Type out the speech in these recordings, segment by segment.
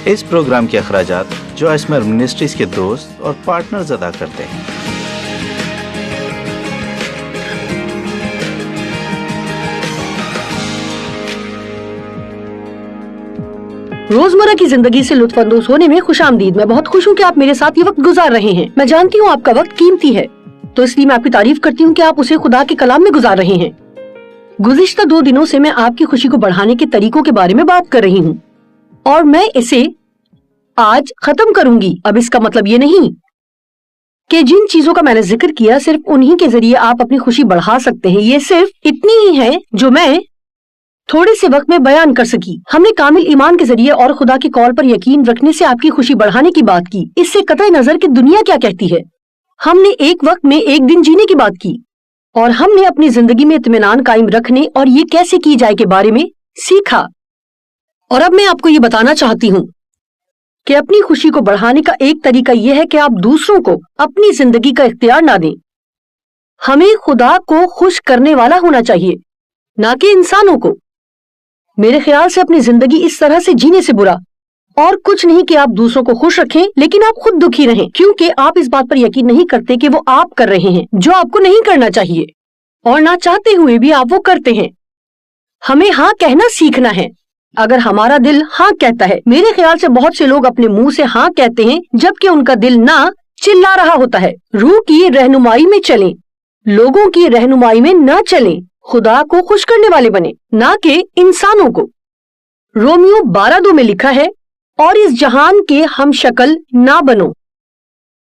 اس programme کے اخراجات جو اسمر منسٹریز کے دوست اور پارٹنرز ادا کرتے ہیں۔ روزمرہ کی زندگی سے لطف اندوز ہونے میں خوش آمدید۔ میں بہت خوش ہوں کہ آپ میرے ساتھ یہ وقت گزار رہے ہیں۔ میں جانتی ہوں آپ کا وقت قیمتی ہے، تو اس لیے میں آپ کی تعریف کرتی ہوں کہ آپ اسے خدا کے کلام میں گزار رہے ہیں۔ گزشتہ 2 دنوں سے میں آپ کی خوشی کو بڑھانے کے طریقوں کے بارے میں بات کر رہی ہوں، اور میں اسے آج ختم کروں گی۔ اب اس کا مطلب یہ نہیں کہ جن چیزوں کا میں نے ذکر کیا صرف انہی کے ذریعے آپ اپنی خوشی بڑھا سکتے ہیں۔ یہ صرف اتنی ہی ہے جو میں تھوڑے سے وقت میں بیان کر سکی۔ ہم نے کامل ایمان کے ذریعے اور خدا کے قول پر یقین رکھنے سے آپ کی خوشی بڑھانے کی بات کی، اس سے قطع نظر کہ دنیا کیا کہتی ہے۔ ہم نے ایک وقت میں ایک دن جینے کی بات کی، اور ہم نے اپنی زندگی میں اطمینان قائم رکھنے اور یہ کیسے کی جائے کے بارے میں سیکھا۔ اور اب میں آپ کو یہ بتانا چاہتی ہوں کہ اپنی خوشی کو بڑھانے کا ایک طریقہ یہ ہے کہ آپ دوسروں کو اپنی زندگی کا اختیار نہ دیں۔ ہمیں خدا کو خوش کرنے والا ہونا چاہیے، نہ کہ انسانوں کو۔ میرے خیال سے اپنی زندگی اس طرح سے جینے سے برا اور کچھ نہیں کہ آپ دوسروں کو خوش رکھیں لیکن آپ خود دکھی رہیں، کیونکہ آپ اس بات پر یقین نہیں کرتے کہ وہ آپ کر رہے ہیں جو آپ کو نہیں کرنا چاہیے، اور نہ چاہتے ہوئے بھی آپ وہ کرتے ہیں۔ ہمیں ہاں کہنا سیکھنا ہے۔ اگر ہمارا دل ہاں کہتا ہے، میرے خیال سے بہت سے لوگ اپنے منہ سے ہاں کہتے ہیں جبکہ ان کا دل نہ چلا رہا ہوتا ہے۔ روح کی رہنمائی میں چلیں، لوگوں کی رہنمائی میں نہ چلیں۔ خدا کو خوش کرنے والے بنے، نہ کہ انسانوں کو۔ رومیو 12:2 میں لکھا ہے، اور اس جہان کے ہم شکل نہ بنو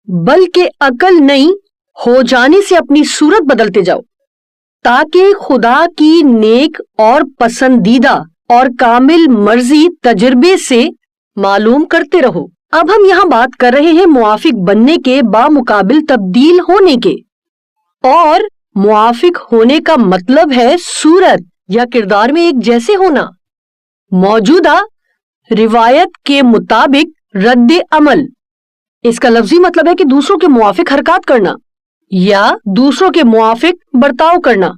بلکہ عقل نئی ہو جانے سے اپنی صورت بدلتے جاؤ، تاکہ خدا کی نیک اور پسندیدہ اور کامل مرضی تجربے سے معلوم کرتے رہو۔ اب ہم یہاں بات کر رہے ہیں موافق بننے کے بامقابل تبدیل ہونے کے، اور موافق ہونے کا مطلب ہے صورت یا کردار میں ایک جیسے ہونا۔ موجودہ روایت کے مطابق رد عمل، اس کا لفظی مطلب ہے کہ دوسروں کے موافق حرکات کرنا یا دوسروں کے موافق برتاؤ کرنا،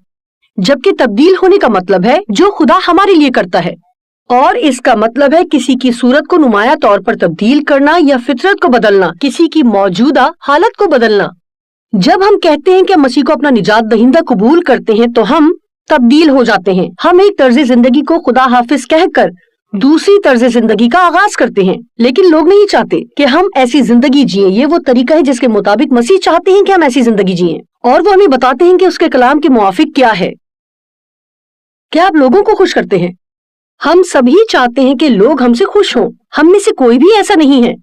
جبکہ تبدیل ہونے کا مطلب ہے جو خدا ہمارے لیے کرتا ہے، اور اس کا مطلب ہے کسی کی صورت کو نمایاں طور پر تبدیل کرنا یا فطرت کو بدلنا، کسی کی موجودہ حالت کو بدلنا۔ جب ہم کہتے ہیں کہ مسیح کو اپنا نجات دہندہ قبول کرتے ہیں تو ہم تبدیل ہو جاتے ہیں۔ ہم ایک طرز زندگی کو خدا حافظ کہہ کر دوسری طرز زندگی کا آغاز کرتے ہیں، لیکن لوگ نہیں چاہتے کہ ہم ایسی زندگی جئیں۔ یہ وہ طریقہ ہے جس کے مطابق مسیح چاہتے ہیں کہ ہم ایسی زندگی جئیں، اور وہ ہمیں بتاتے ہیں کہ اس کے کلام کے موافق کیا ہے۔ کیا آپ لوگوں کو خوش کرتے ہیں؟ ہم سبھی چاہتے ہیں کہ لوگ ہم سے خوش ہوں۔ ہم میں سے کوئی بھی ایسا نہیں ہے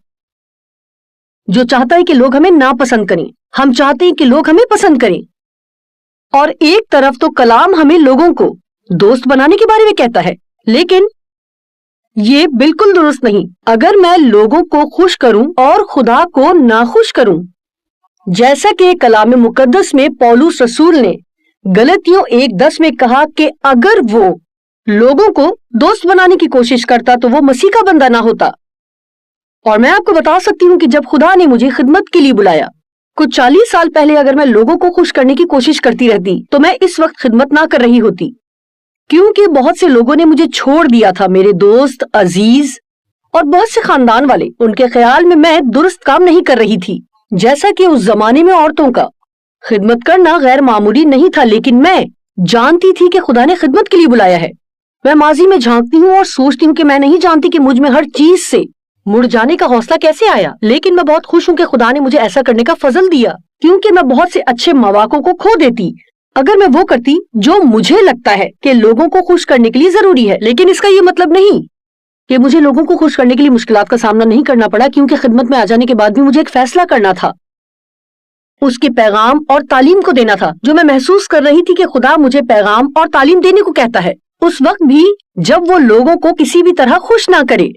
جو چاہتا ہے کہ لوگ ہمیں ناپسند کریں۔ ہم چاہتے ہیں کہ لوگ ہمیں پسند کریں۔ اور ایک طرف تو کلام ہمیں لوگوں کو دوست بنانے کے بارے میں کہتا ہے، لیکن یہ بالکل درست نہیں اگر میں لوگوں کو خوش کروں اور خدا کو ناخوش کروں۔ جیسا کہ کلام مقدس میں پولس رسول نے غلطیوں 1:10 میں کہا کہ اگر وہ لوگوں کو دوست بنانے کی کوشش کرتا تو وہ مسیح کا بندہ نہ ہوتا۔ اور میں آپ کو بتا سکتی ہوں کہ جب خدا نے مجھے خدمت کے لیے بلایا کچھ 40 سال پہلے، اگر میں لوگوں کو خوش کرنے کی کوشش کرتی رہتی تو میں اس وقت خدمت نہ کر رہی ہوتی، کیونکہ بہت سے لوگوں نے مجھے چھوڑ دیا تھا، میرے دوست، عزیز اور بہت سے خاندان والے۔ ان کے خیال میں درست کام نہیں کر رہی تھی، جیسا کہ اس زمانے میں عورتوں کا خدمت کرنا غیر معمولی نہیں تھا، لیکن میں جانتی تھی کہ خدا نے خدمت کے لیے بلایا ہے۔ میں ماضی میں جھانکتی ہوں اور سوچتی ہوں کہ میں نہیں جانتی کہ مجھ میں ہر چیز سے مڑ جانے کا حوصلہ کیسے آیا، لیکن میں بہت خوش ہوں کہ خدا نے مجھے ایسا کرنے کا فضل دیا، کیونکہ میں بہت سے اچھے مواقع کو کھو دیتی اگر میں وہ کرتی جو مجھے لگتا ہے کہ لوگوں کو خوش کرنے کے لیے ضروری ہے۔ لیکن اس کا یہ مطلب نہیں کہ مجھے لوگوں کو خوش کرنے کے لیے مشکلات کا سامنا نہیں کرنا پڑا، کیونکہ خدمت میں آ جانے کے بعد بھی مجھے ایک فیصلہ کرنا تھا، اس کے پیغام اور تعلیم کو دینا تھا جو میں محسوس کر رہی تھی کہ خدا مجھے پیغام اور تعلیم دینے کو کہتا ہے، اس وقت بھی جب وہ لوگوں کو کسی بھی طرح خوش نہ کرے۔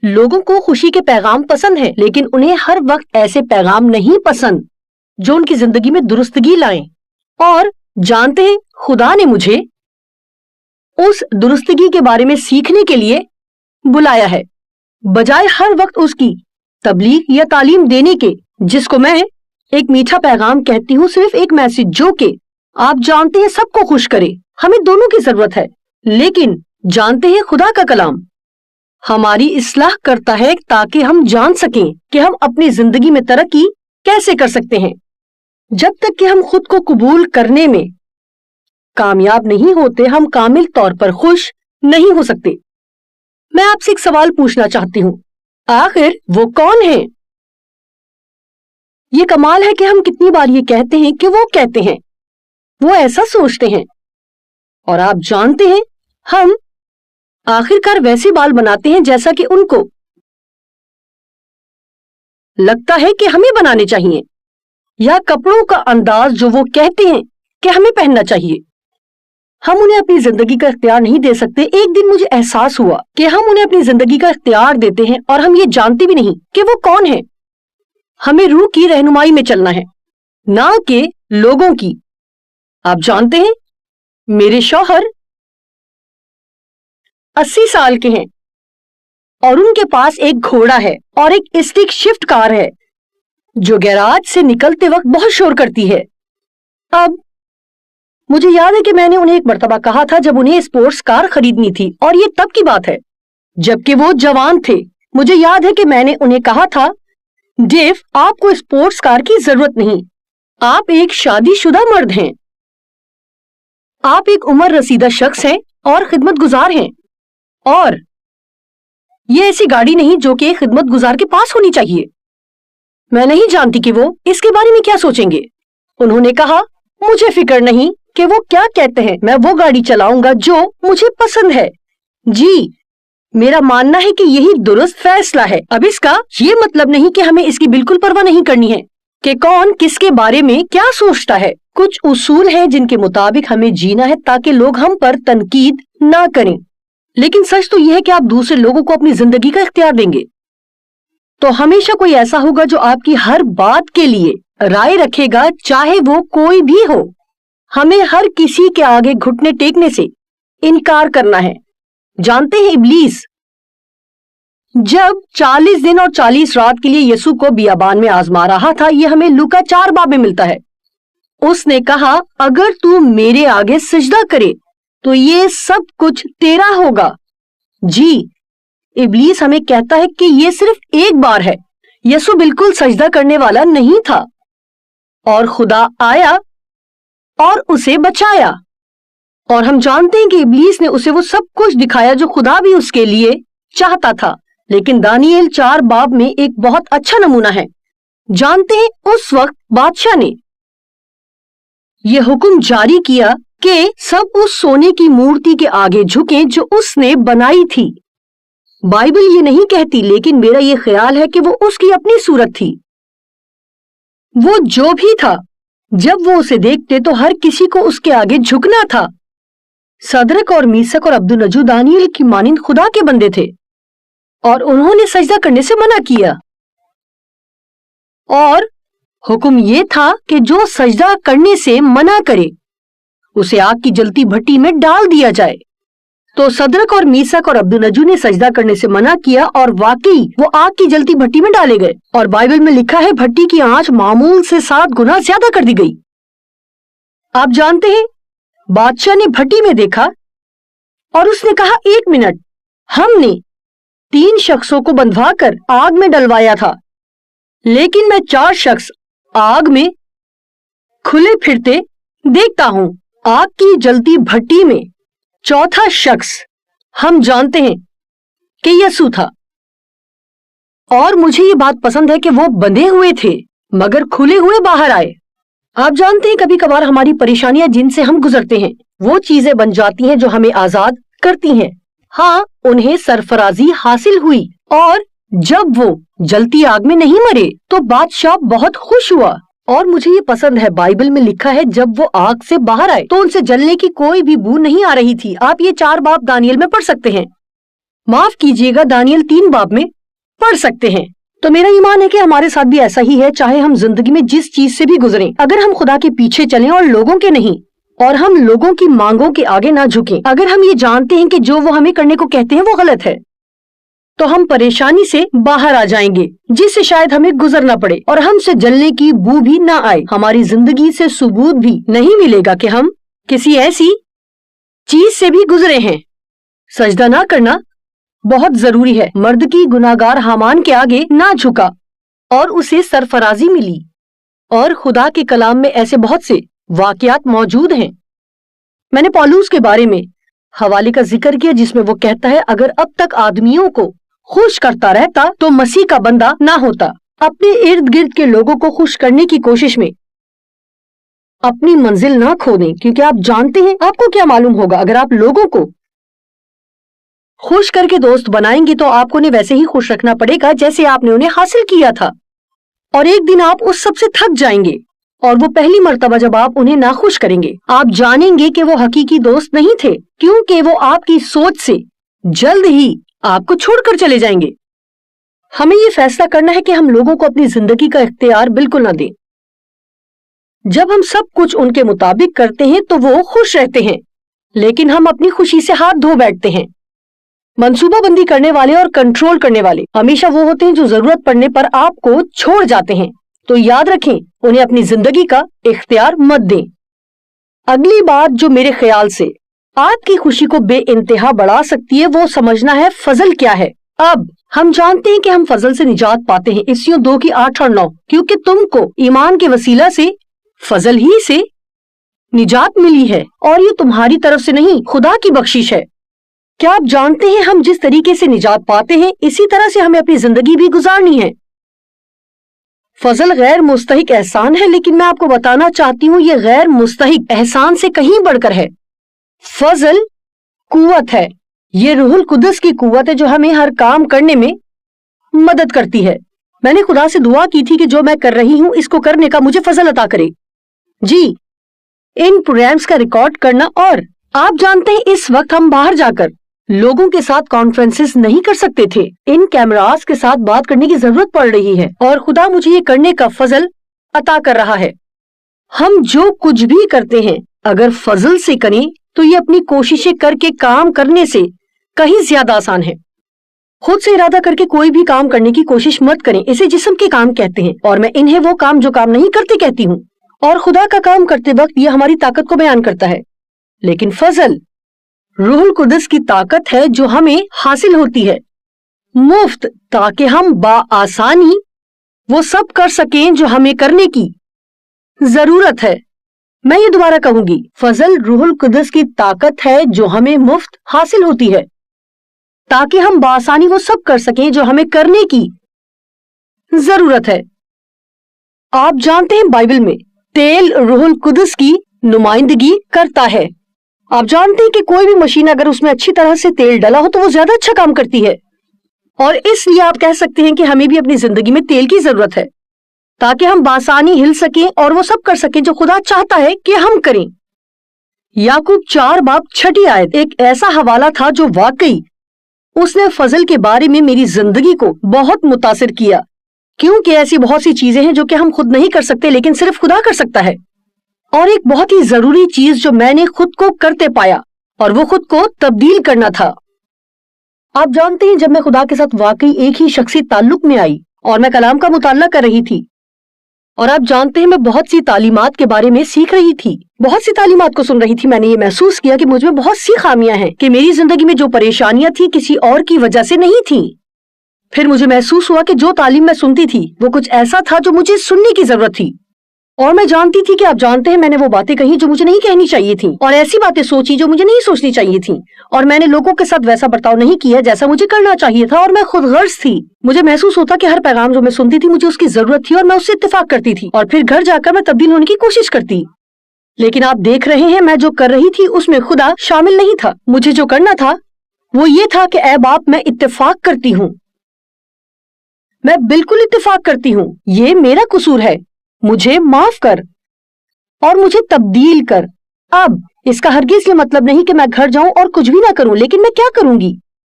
لوگوں کو خوشی کے پیغام پسند ہیں، لیکن انہیں ہر وقت ایسے پیغام نہیں پسند جو ان کی زندگی میں درستگی لائیں۔ اور جانتے ہیں خدا نے مجھے اس درستگی کے بارے میں سیکھنے کے لیے بلایا ہے، بجائے ہر وقت اس کی تبلیغ یا تعلیم دینے کے، جس کو میں ایک میٹھا پیغام کہتی ہوں، صرف ایک میسج جو کہ آپ جانتے ہیں سب کو خوش کرے۔ ہمیں دونوں کی ضرورت ہے، لیکن جانتے ہیں خدا کا کلام हमारी इस्लाह करता है ताकि हम जान सकें कि हम अपनी जिंदगी में तरक्की कैसे कर सकते हैं। जब तक कि हम खुद को कबूल करने में कामयाब नहीं होते, हम कामिल तौर पर खुश नहीं हो सकते। मैं आपसे एक सवाल पूछना चाहती हूँ, आखिर वो कौन है? ये कमाल है कि हम कितनी बार ये कहते हैं कि वो कहते हैं, वो ऐसा सोचते हैं, और आप जानते हैं हम आखिरकार वैसे बाल बनाते हैं जैसा कि उनको लगता है कि हमें बनाने चाहिए, या कपड़ों का अंदाज जो वो कहते हैं कि हमें पहनना चाहिए। हम उन्हें अपनी जिंदगी का इख्तियार नहीं दे सकते। एक दिन मुझे एहसास हुआ कि हम उन्हें अपनी जिंदगी का इख्तियार देते हैं और हम ये जानते भी नहीं कि वो कौन है। हमें रूह की रहनुमाई में चलना है, ना कि लोगों की। आप जानते हैं, मेरे शौहर 80 साल के हैं और उनके पास एक घोड़ा है और एक स्टिक शिफ्ट कार है जो गैराज से निकलते वक्त बहुत शोर करती है। अब मुझे याद है कि मैंने उन्हें एक मर्तबा कहा था जब उन्हें स्पोर्ट्स कार खरीदनी थी, और ये तब की बात है जबकि वो जवान थे। मुझे याद है कि मैंने उन्हें कहा था, डेव, आपको स्पोर्ट्स कार की जरूरत नहीं, आप एक शादीशुदा मर्द हैं, आप एक उम्र रसीदा शख्स हैं और खिदमत गुजार हैं, और ये ऐसी गाड़ी नहीं जो कि खिदमत गुजार के पास होनी चाहिए। मैं नहीं जानती कि वो इसके बारे में क्या सोचेंगे। उन्होंने कहा, मुझे फिक्र नहीं कि वो क्या कहते हैं, मैं वो गाड़ी चलाऊंगा जो मुझे पसंद है। जी, मेरा मानना है कि यही दुरुस्त फैसला है। अब इसका ये मतलब नहीं कि हमें इसकी बिल्कुल परवाह नहीं करनी है कि कौन किसके बारे में क्या सोचता है। कुछ उसूल हैं जिनके मुताबिक हमें जीना है ताकि लोग हम पर तनकीद ना करें, लेकिन सच तो यह है कि आप दूसरे लोगों को अपनी जिंदगी का इख्तियार देंगे तो हमेशा कोई ऐसा होगा जो आपकी हर बात के लिए राय रखेगा, चाहे वो कोई भी हो। हमें हर किसी के आगे घुटने टेकने से इनकार करना है। जानते हैं, इब्लीस जब 40 दिन और 40 रात के लिए यीशु को बियाबान में आजमा रहा था, यह हमें लूका 4 बाब में मिलता है। उसने कहा, अगर तू मेरे आगे सजदा करे तो ये सब कुछ तेरा होगा। जी, इब्लीस हमें कहता है कि ये सिर्फ एक बार है। यीशु बिल्कुल सजदा करने वाला नहीं था और खुदा आया और उसे बचाया, और हम जानते हैं कि इब्लीस ने उसे वो सब कुछ दिखाया जो खुदा भी उसके लिए चाहता था। लेकिन दानियेल 4 बाब में एक बहुत अच्छा नमूना है। जानते हैं, उस वक्त बादशाह ने यह हुक्म जारी किया कि सब उस सोने की मूर्ति के आगे झुकें जो उसने बनाई थी। बाइबल ये नहीं कहती, लेकिन मेरा ये ख्याल है कि वो उसकी अपनी सूरत थी। वो जो भी था, जब वो उसे देखते तो हर किसी को उसके आगे झुकना था। सदरक और मीसक और अब्दुन्नजू दानियल की मानिंद खुदा के बंदे थे और उन्होंने सजदा करने से मना किया, और हुक्म ये था कि जो सजदा करने से मना करे उसे आग की जलती भट्टी में डाल दिया जाए। तो सदरक और मीसक और अब्दुन्नजू ने सजदा करने से मना किया और वाकई वो आग की जलती भट्टी में डाले गए, और बाइबल में लिखा है भट्टी की आंच मामूल से 7 गुना ज्यादा कर दी गई। आप जानते हैं, बादशाह ने भट्टी में देखा और उसने कहा, 1 मिनट, हमने 3 शख्सों को बंधवाकर आग में डलवाया था, लेकिन मैं 4 शख्स आग में खुले फिरते देखता हूं। आग की जलती भट्टी में चौथा शख्स हम जानते हैं कि यीशु था, और मुझे ये बात पसंद है कि वो बंधे हुए थे मगर खुले हुए बाहर आए। आप जानते हैं, कभी कभार हमारी परेशानियां जिनसे हम गुजरते हैं वो चीजें बन जाती हैं जो हमें आजाद करती हैं। हाँ, उन्हें सरफराजी हासिल हुई, और जब वो जलती आग में नहीं मरे तो बादशाह बहुत खुश हुआ। और मुझे ये पसंद है, बाइबल में लिखा है जब वो आग से बाहर आए तो उनसे जलने की कोई भी बू नहीं आ रही थी। आप ये 4 बाब दानियल में पढ़ सकते हैं, माफ कीजिएगा, दानियल 3 बाब में पढ़ सकते हैं। तो मेरा ईमान है कि हमारे साथ भी ऐसा ही है, चाहे हम जिंदगी में जिस चीज से भी गुजरें, अगर हम खुदा के पीछे चलें और लोगों के नहीं, और हम लोगों की मांगों के आगे ना झुकें, अगर हम ये जानते हैं कि जो वो हमें करने को कहते हैं वो गलत है, तो हम परेशानी से बाहर आ जाएंगे जिससे शायद हमें गुजरना पड़े, और हमसे जलने की बू भी ना आए। हमारी जिंदगी से सबूत भी नहीं मिलेगा कि हम किसी ऐसी चीज से भी गुजरे हैं। सजदा ना करना बहुत जरूरी है। मर्द की गुनाहगार हामान के आगे ना झुका और उसे सरफराजी मिली, और खुदा के कलाम में ऐसे बहुत से वाकयात मौजूद हैं। मैंने पौलुस के बारे में हवाले का जिक्र किया जिसमें वो कहता है, अगर अब तक आदमियों को खुश करता रहता तो मसीह का बंदा ना होता। अपने इर्द गिर्द के लोगों को खुश करने की कोशिश में अपनी मंजिल ना खो दें, क्योंकि आप जानते हैं, आपको क्या मालूम होगा, अगर आप लोगों को खुश करके दोस्त बनाएंगे तो आपको उन्हें वैसे ही खुश रखना पड़ेगा जैसे आपने उन्हें हासिल किया था। और एक दिन आप उस सब से थक जाएंगे, और वो पहली मर्तबा जब आप उन्हें नाखुश करेंगे, आप जानेंगे कि वो हकीकी दोस्त नहीं थे, क्योंकि वो आपकी सोच से जल्द ही आपको छोड़कर चले जाएंगे। हमें ये फैसला करना है कि हम लोगों को अपनी जिंदगी का इख्तियार बिल्कुल ना दें। जब हम सब कुछ उनके मुताबिक करते हैं तो वो खुश रहते हैं, लेकिन हम अपनी खुशी से हाथ धो बैठते हैं। मंसूबाबंदी करने वाले और कंट्रोल करने वाले हमेशा वो होते हैं जो जरूरत पड़ने पर आपको छोड़ जाते हैं। तो याद रखें, उन्हें अपनी जिंदगी का इख्तियार मत दें। अगली बात जो मेरे ख्याल से आपकी खुशी को बेइंतहा बढ़ा सकती है, वो समझना है फजल क्या है। अब हम जानते हैं कि हम फजल से निजात पाते हैं, इफ्सियों 2:8 और 9, क्योंकि तुमको ईमान के वसीला से फजल ही से निजात मिली है, और ये तुम्हारी तरफ से नहीं, खुदा की बख्शिश है। क्या आप जानते हैं, हम जिस तरीके से निजात पाते हैं इसी तरह से हमें अपनी जिंदगी भी गुजारनी है। फजल गैर मुस्तहिक एहसान है, लेकिन मैं आपको बताना चाहती हूँ ये गैर मुस्तहिक एहसान से कहीं बढ़कर है। फजल कुव्वत है, ये रूहुल कुदस की कुव्वत है जो हमें हर काम करने में मदद करती है। मैंने खुदा से दुआ की थी कि जो मैं कर रही हूँ इसको करने का मुझे फजल अता करे। जी, इन प्रोग्राम्स का रिकॉर्ड करना, और आप जानते हैं इस वक्त हम बाहर जाकर लोगों के साथ कॉन्फ्रेंसेस नहीं कर सकते थे। इन कैमरास के साथ बात करने की जरूरत पड़ रही है, और खुदा मुझे ये करने का फजल अता कर रहा है। हम जो कुछ भी करते हैं अगर फजल से करें तो ये अपनी कोशिशें करके काम करने से कहीं ज्यादा आसान है। खुद से इरादा करके कोई भी काम करने की कोशिश मत करें, इसे जिस्म के काम कहते हैं, और मैं इन्हें वो काम जो काम नहीं करते कहती हूँ। और खुदा का काम करते वक्त ये हमारी ताकत को बयान करता है। लेकिन फजल रूहुल कुदस की ताकत है जो हमें हासिल होती है मुफ्त, ताकि हम बाआसानी वो सब कर सकें जो हमें करने की जरूरत है। मैं ये दोबारा कहूंगी, फजल रूहुल कुदस की ताकत है जो हमें मुफ्त हासिल होती है ताकि हम बाआसानी वो सब कर सकें जो हमें करने की जरूरत है। आप जानते हैं बाइबल में तेल रूहुल कुदस की नुमाइंदगी करता है। आप जानते हैं कि कोई भी मशीन अगर उसमें अच्छी तरह से तेल डला हो तो वो ज्यादा अच्छा काम करती है, और इसलिए आप कह सकते हैं कि हमें भी अपनी जिंदगी में तेल की जरूरत है ताकि हम बासानी हिल सकें और वो सब कर सकें जो खुदा चाहता है कि हम करें। याकूब 4:6 आयत एक ऐसा हवाला था जो वाकई उसने फजल के बारे में मेरी जिंदगी को बहुत मुतासिर किया, क्योंकि ऐसी बहुत सी चीजें हैं जो कि हम खुद नहीं कर सकते लेकिन सिर्फ खुदा कर सकता है। और एक बहुत ही जरूरी चीज जो मैंने खुद को करते पाया, और वो खुद को तब्दील करना था। आप जानते हैं, जब मैं खुदा के साथ वाकई एक ही शख्सी ताल्लुक में आई और मैं कलाम का मुताला कर रही थी, और आप जानते हैं मैं बहुत सी तालीमात के बारे में सीख रही थी, बहुत सी तालीमात को सुन रही थी, मैंने ये महसूस किया कि मुझ में बहुत सी खामियां हैं, कि मेरी जिंदगी में जो परेशानियां थी किसी और की वजह से नहीं थी। फिर मुझे महसूस हुआ कि जो तालीम मैं सुनती थी वो कुछ ऐसा था जो मुझे सुनने की जरूरत थी, और मैं जानती थी कि आप जानते हैं मैंने वो बातें कही जो मुझे नहीं कहनी चाहिए थी, और ऐसी बातें सोची जो मुझे नहीं सोचनी चाहिए थी, और मैंने लोगों के साथ वैसा बर्ताव नहीं किया जैसा मुझे करना चाहिए था, और मैं खुद गर्ज थी। मुझे महसूस होता कि हर पैगाम जो मैं सुनती थी मुझे उसकी जरूरत थी और मैं उससे इत्तेफाक करती थी, और फिर घर जाकर मैं तब्दील होने की कोशिश करती। लेकिन आप देख रहे हैं मैं जो कर रही थी उसमें खुदा शामिल नहीं था। मुझे जो करना था वो ये था कि ऐ बाप, मैं इत्तेफाक करती हूँ, मैं बिल्कुल इत्तेफाक करती हूँ, ये मेरा कसूर है, मुझे माफ कर और मुझे तब्दील कर। अब इसका हरगिज ये मतलब नहीं कि मैं घर जाऊं और कुछ भी ना करूं, लेकिन मैं क्या करूंगी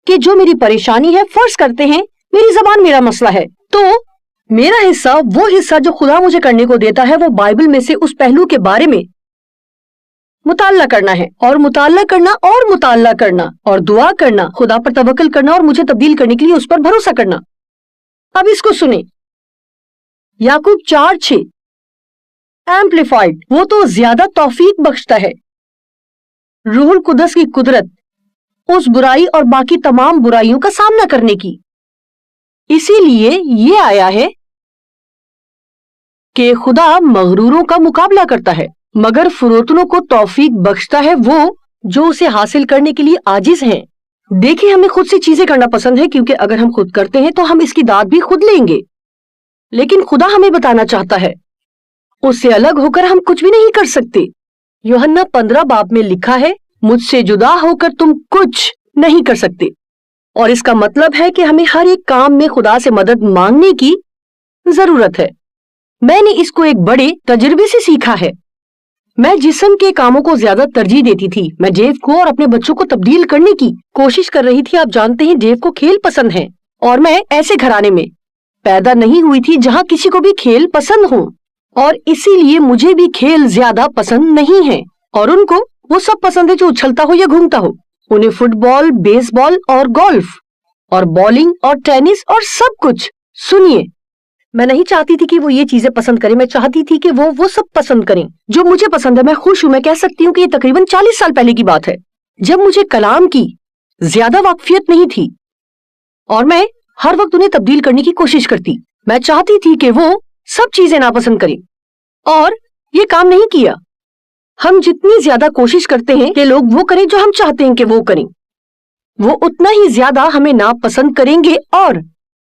कि जो मेरी परेशानी है, फर्ज करते हैं मेरी जबान मेरा मसला है, तो मेरा हिस्सा, वो हिस्सा जो खुदा मुझे करने को देता है, वो बाइबल में से उस पहलू के बारे में मुताल्ला करना है, और मुताल्ला करना और मुताल्ला करना और दुआ करना, खुदा पर तवक्कल करना और मुझे तब्दील करने के लिए उस पर भरोसा करना। अब इसको सुने, याकूब 4:6 एम्पलीफाइड, वो तो ज्यादा तौफीक बख्शता है। रूहुल कुदस की कुदरत उस बुराई और बाकी तमाम बुराइयों का सामना करने की। इसीलिए ये आया है कि खुदा मगरूरों का मुकाबला करता है, मगर फुरोतनों को तौफीक बख्शता है वो जो उसे हासिल करने के लिए आजिज हैं। देखिए, हमें खुद से चीजें करना पसंद है, क्योंकि अगर हम खुद करते हैं तो हम इसकी दाद भी खुद लेंगे। लेकिन खुदा हमें बताना चाहता है उससे अलग होकर हम कुछ भी नहीं कर सकते। यूहन्ना 15 बाब में लिखा है, मुझसे जुदा होकर तुम कुछ नहीं कर सकते। और इसका मतलब है कि हमें हर एक काम में खुदा से मदद मांगने की जरूरत है। मैंने इसको एक बड़े तजुर्बे से सीखा है। मैं जिस्म के कामों को ज्यादा तरजीह देती थी। मैं डेव को और अपने बच्चों को तब्दील करने की कोशिश कर रही थी। आप जानते हैं, डेव को खेल पसंद है और मैं ऐसे घराने में पैदा नहीं हुई थी जहाँ किसी को भी खेल पसंद हो, और इसीलिए मुझे भी खेल ज्यादा पसंद नहीं है। और उनको वो सब पसंद है जो उछलता हो या घूमता हो। उन्हें फुटबॉल, बेसबॉल और गोल्फ और बॉलिंग और टेनिस और सब कुछ। सुनिए, मैं नहीं चाहती थी कि वो ये चीजें पसंद करें। मैं चाहती थी कि वो सब पसंद करें जो मुझे पसंद है। मैं खुश हूं। मैं कह सकती हूँ कि ये तकरीबन 40 साल पहले की बात है, जब मुझे कलाम की ज्यादा वाकफियत नहीं थी और मैं हर वक्त उन्हें तब्दील करने की कोशिश करती। मैं चाहती थी कि वो सब चीजें नापसंद करें, और ये काम नहीं किया। हम जितनी ज्यादा कोशिश करते हैं कि लोग वो करें जो हम चाहते हैं कि वो करें, वो उतना ही ज्यादा हमें नापसंद करेंगे और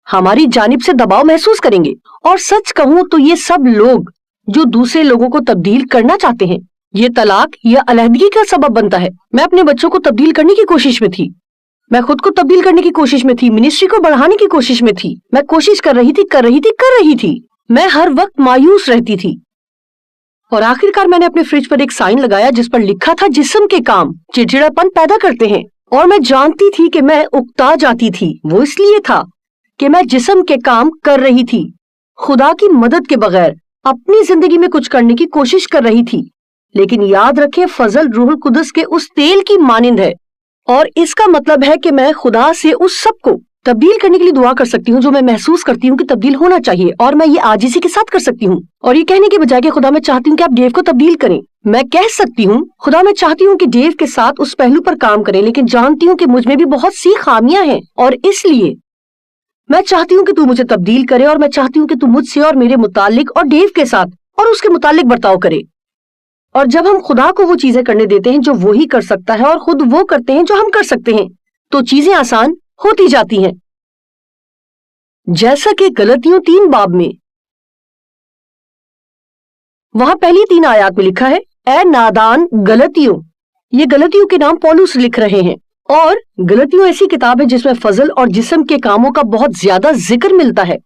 हमारी जानिब से दबाव महसूस करेंगे। और सच कहूं तो ये सब लोग जो दूसरे लोगों को तब्दील करना चाहते हैं, ये तलाक या अलहदगी का सबब बनता है। मैं अपने बच्चों को तब्दील करने की कोशिश में थी, मैं खुद को तब्दील करने की कोशिश में थी, मिनिस्ट्री को बढ़ाने की कोशिश में थी। मैं कोशिश कर रही थी। मैं हर वक्त मायूस रहती थी, और आखिरकार मैंने अपने फ्रिज पर एक साइन लगाया जिस पर लिखा था, जिस्म के काम चिड़चिड़ापन पैदा करते हैं। और मैं जानती थी कि मैं उकता जाती थी। वो इसलिए था कि मैं जिस्म के काम कर रही थी, खुदा की मदद के बगैर अपनी जिंदगी में कुछ करने की कोशिश कर रही थी। लेकिन याद रखें, फजल रूहुल कुदस के उस तेल की मानिंद है, और इसका मतलब है कि मैं खुदा से उस सब को तब्दील करने के लिए दुआ कर सकती हूँ जो मैं महसूस करती हूँ कि तब्दील होना चाहिए, और मैं ये आजिज़ी के साथ कर सकती हूँ। और ये कहने के बजाय कि खुदा मैं चाहती हूँ कि आप डेव को तब्दील करें, मैं कह सकती हूँ, खुदा मैं चाहती हूँ कि डेव के साथ उस पहलू पर काम करें, लेकिन जानती हूँ कि मुझ में भी बहुत सी खामियां हैं, और इसलिए मैं चाहती हूँ कि तू मुझे तब्दील करे, और मैं चाहती हूँ कि तू मुझसे और मेरे मुतालिक और डेव के साथ और उसके मुतालिक बर्ताव करे। और जब हम खुदा को वो चीजें करने देते हैं जो वो ही कर सकता है, और खुद वो करते हैं जो हम कर सकते हैं, तो चीजें आसान होती जाती हैं। जैसा कि गलतियों 3 बाब में वहां पहली 3 आयत में लिखा है, ए नादान गलतियों। ये गलतियों के नाम पौलुस लिख रहे हैं, और गलतियों ऐसी किताब है जिसमें फजल और जिस्म के कामों का बहुत ज्यादा जिक्र मिलता है।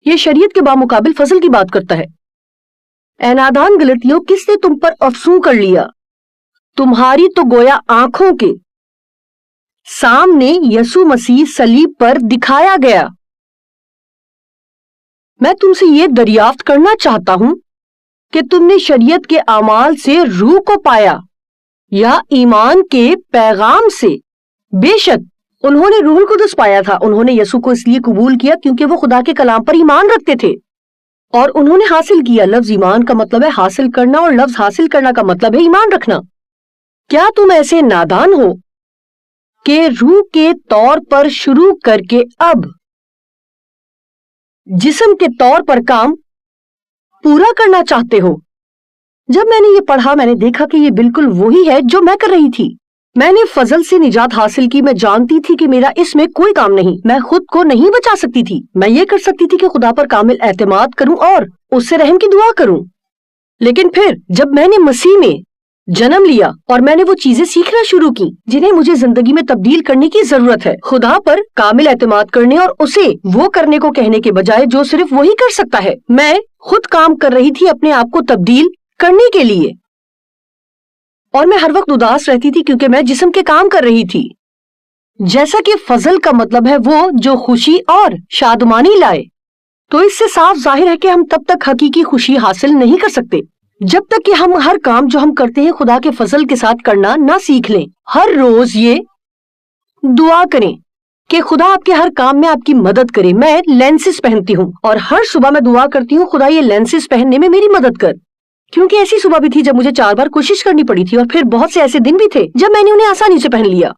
ये शरीयत के बामुकाबिल फजल की बात करता है। ए नादान गलतियों, किसने तुम पर अफसू कर लिया? तुम्हारी तो गोया आंखों के सामने यसु मसीह सलीब पर दिखाया गया। मैं तुमसे ये दरियाफ्त करना चाहता हूं कि तुमने शरीयत के अमाल से रूह को पाया या ईमान के पैगाम से? बेशक उन्होंने रूहुल कुदस पाया था। उन्होंने यसु को इसलिए कबूल किया क्योंकि वो खुदा के कलाम पर ईमान रखते थे, और उन्होंने हासिल किया। लफ्ज ईमान का मतलब है हासिल करना, और लफ्ज हासिल करना का मतलब है ईमान रखना। क्या तुम ऐसे नादान हो कि रूह के तौर पर शुरू करके अब जिस्म के तौर पर काम पूरा करना चाहते हो? जब मैंने ये पढ़ा, मैंने देखा कि ये बिल्कुल वही है जो मैं कर रही थी। मैंने फजल से निजात हासिल की। मैं जानती थी कि मेरा इसमें कोई काम नहीं। मैं खुद को नहीं बचा सकती थी। मैं ये कर सकती थी कि खुदा पर कामिल एतमाद करूं और उससे रहम की दुआ करूं। लेकिन फिर जब मैंने मसीह में जन्म लिया और मैंने वो चीजें सीखना शुरू की जिन्हें मुझे जिंदगी में तब्दील करने की जरूरत है, खुदा पर कामिल एतमाद करने और उसे वो करने को कहने के बजाय जो सिर्फ वही कर सकता है, मैं खुद काम कर रही थी अपने आप को तब्दील करने के लिए। और मैं हर वक्त उदास रहती थी क्योंकि मैं जिस्म के काम कर रही थी। जैसा कि फजल का मतलब है वो जो खुशी और शादमानी लाए, तो इससे साफ जाहिर है कि हम तब तक हकीकी खुशी हासिल नहीं कर सकते जब तक कि हम हर काम जो हम करते हैं खुदा के फजल के साथ करना ना सीख लें। हर रोज ये दुआ करें कि खुदा आपके हर काम में आपकी मदद करे। मैं लेंसेस पहनती हूँ और हर सुबह मैं दुआ करती हूँ, खुदा ये लेंसेस पहनने में मेरी मदद कर। क्योंकि ऐसी सुबह भी थी जब मुझे 4 बार कोशिश करनी पड़ी थी, और फिर बहुत से ऐसे दिन भी थे जब मैंने उन्हें आसानी से पहन लिया।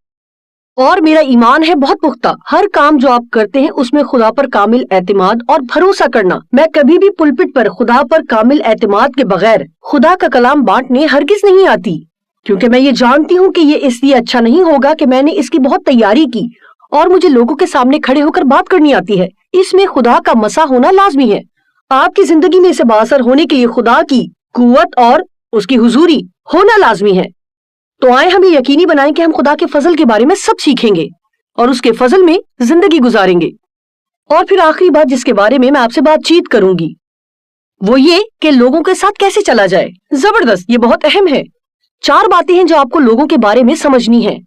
और मेरा ईमान है बहुत पुख्ता। हर काम जो आप करते हैं उसमें खुदा पर कामिल एतमाद और भरोसा करना। मैं कभी भी पुलपिट पर खुदा पर कामिल एतमाद के बगैर खुदा का कलाम बांटने हरगिज नहीं आती, क्योंकि मैं ये जानती हूँ कि ये इसलिए अच्छा नहीं होगा कि मैंने इसकी बहुत तैयारी की और मुझे लोगों के सामने खड़े होकर बात करनी आती है। इसमें खुदा का मसा होना लाजमी है। आपकी जिंदगी में इसे बाअसर होने के लिए खुदा की कुव्वत और उसकी हुजूरी होना लाजमी है। तो आए हम ये यकीनी बनाएं कि हम खुदा के फजल के बारे में सब सीखेंगे और उसके फजल में जिंदगी गुजारेंगे। और फिर आखिरी बात जिसके बारे में मैं आपसे बातचीत करूंगी वो ये कि लोगों के साथ कैसे चला जाए। जबरदस्त, ये बहुत अहम है। 4 बातें हैं जो आपको लोगों के बारे में समझनी है।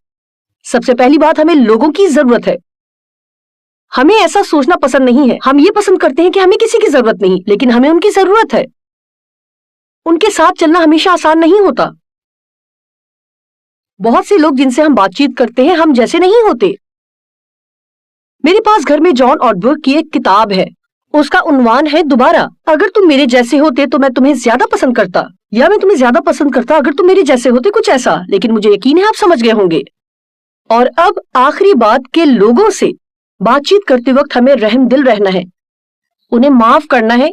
सबसे पहली बात, हमें लोगों की जरूरत है। हमें ऐसा सोचना पसंद नहीं है। हम ये पसंद करते हैं कि हमें किसी की जरूरत नहीं, लेकिन हमें उनकी जरूरत है। उनके साथ चलना हमेशा आसान नहीं होता। बहुत से लोग जिनसे हम बातचीत करते हैं हम जैसे नहीं होते। मेरे पास घर में जॉन ऑर्डबर्ग की एक किताब है। उसका उन्वान है दोबारा। अगर तुम मेरे जैसे होते तो मैं तुम्हें ज्यादा पसंद करता, या मैं तुम्हें ज्यादा पसंद करता अगर तुम मेरे जैसे होते, कुछ ऐसा। लेकिन मुझे यकीन है आप समझ गए होंगे। और अब आखिरी बात के लोगों से बातचीत करते वक्त हमें रहम दिल रहना है, उन्हें माफ करना है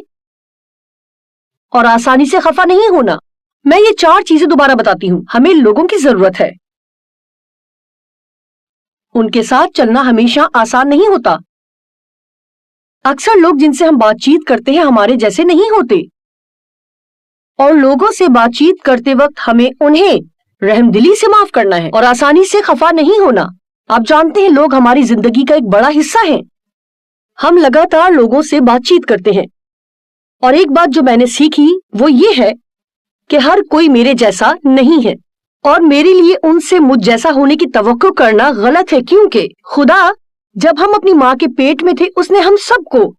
और आसानी से खफा नहीं होना। मैं ये 4 चीजें दोबारा बताती हूँ। हमें लोगों की जरूरत है। उनके साथ चलना हमेशा आसान नहीं होता। अक्सर लोग जिनसे हम बातचीत करते हैं हमारे जैसे नहीं होते। और लोगों से बातचीत करते वक्त हमें उन्हें रहमदिली से माफ करना है और आसानी से खफा नहीं होना। आप जानते हैं लोग हमारी जिंदगी का एक बड़ा हिस्सा हैं। हम लगातार लोगों से बातचीत करते हैं और एक बात जो मैंने सीखी वो ये है कि हर कोई मेरे जैसा नहीं है और मेरे लिए उनसे मुझ जैसा होने की तवक्को करना गलत है, क्योंकि खुदा जब हम अपनी माँ के पेट में थे उसने हम सबको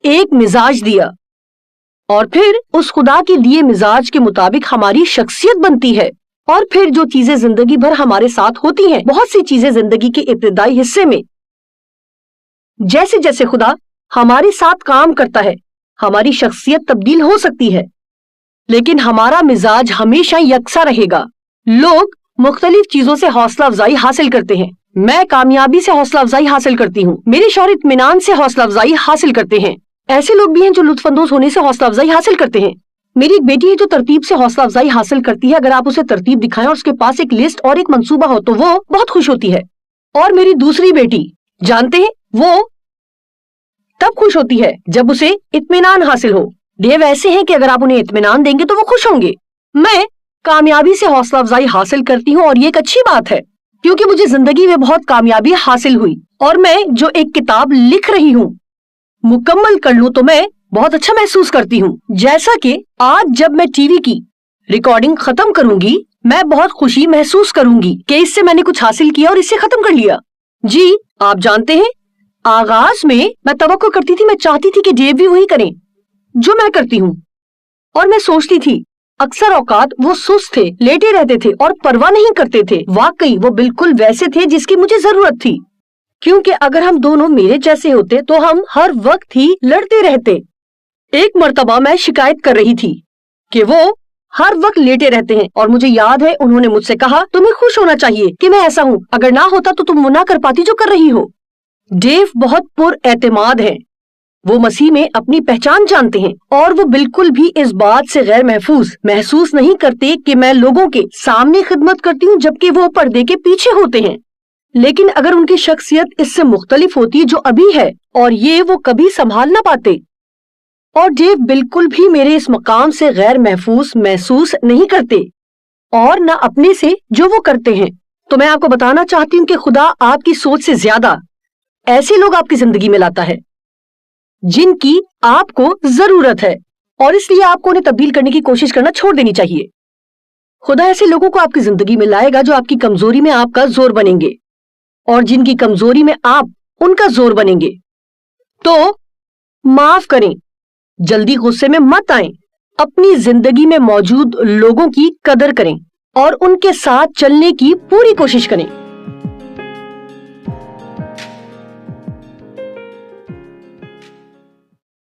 एक मिजाज दिया और फिर उस खुदा के दिए मिजाज के मुताबिक हमारी शख्सियत बनती है। और फिर जो चीजें जिंदगी भर हमारे साथ होती हैं, बहुत सी चीजें जिंदगी के इब्तिदाई हिस्से में जैसे जैसे खुदा हमारे साथ काम करता है हमारी शख्सियत तब्दील हो सकती है, लेकिन हमारा मिजाज हमेशा यकसा रहेगा। लोग मुख्तलिफ चीजों से हौसला अफजाई हासिल करते हैं। मैं कामयाबी से हौसला अफजाई हासिल करती हूँ। मेरे शौहर इत्मीनान से हौसला अफजाई हासिल करते हैं। ऐसे लोग भी हैं जो लुत्फअंदोज होने से हौसला अफजाई हासिल करते हैं। मेरी एक बेटी है जो तरतीब से हौसला अफजाई हासिल करती है। अगर आप उसे तरतीब दिखाएं और उसके पास एक लिस्ट और एक मंसूबा हो तो वो बहुत खुश होती है। और मेरी दूसरी बेटी, जानते हैं, वो तब खुश होती है जब उसे इत्मीनान हासिल हो। देव ऐसे हैं कि अगर आप उन्हें इत्मीनान देंगे तो वो खुश होंगे। मैं कामयाबी से हौसला अफजाई हासिल करती हूँ और ये एक अच्छी बात है, क्योंकि मुझे जिंदगी में बहुत कामयाबी हासिल हुई और मैं जो एक किताब लिख रही हूँ मुकम्मल कर लूं तो मैं बहुत अच्छा महसूस करती हूँ। जैसा कि आज जब मैं टीवी की रिकॉर्डिंग खत्म करूंगी मैं बहुत खुशी महसूस करूंगी कि इससे मैंने कुछ हासिल किया और इसे खत्म कर लिया। जी, आप जानते हैं, आगाज में मैं तवक्को करती थी, मैं चाहती थी कि डेव भी वही करें जो मैं करती हूँ। और मैं सोचती थी अक्सर औकात वो सुस्त थे, लेटे रहते थे और परवाह नहीं करते थे। वाकई वो बिल्कुल वैसे थे जिसकी मुझे जरूरत थी, क्योंकि अगर हम दोनों मेरे जैसे होते तो हम हर वक्त ही लड़ते रहते। एक मर्तबा मैं शिकायत कर रही थी कि वो हर वक्त लेटे रहते हैं और मुझे याद है उन्होंने मुझसे कहा तुम्हें खुश होना चाहिए कि मैं ऐसा हूँ, अगर ना होता तो तुम वो ना कर पाती जो कर रही हो। डेव बहुत पुरएतमाद है, वो मसीह में अपनी पहचान जानते हैं और वो बिल्कुल भी इस बात से गैर महसूस नहीं करते कि मैं लोगों के सामने खिदमत करती हूँ जबकि वो पर्दे के पीछे होते हैं। लेकिन अगर उनकी शख्सियत इससे मुख्तलिफ होती जो अभी है और ये वो कभी संभाल ना पाते। और डेव बिल्कुल भी मेरे इस मकाम से गैर महसूस नहीं करते और न अपने से जो वो करते हैं। तो मैं आपको बताना चाहती हूँ कि खुदा आपकी सोच से ज्यादा ऐसे लोग आपकी जिंदगी में लाता है जिनकी आपको जरूरत है और इसलिए आपको उन्हें तब्दील करने की कोशिश करना छोड़ देनी चाहिए। खुदा ऐसे लोगों को आपकी जिंदगी में लाएगा जो आपकी कमजोरी में आपका जोर बनेंगे और जिनकी कमजोरी में आप उनका जोर बनेंगे। तो माफ करें, जल्दी गुस्से में मत आएं, अपनी जिंदगी में मौजूद लोगों की कदर करें और उनके साथ चलने की पूरी कोशिश करें।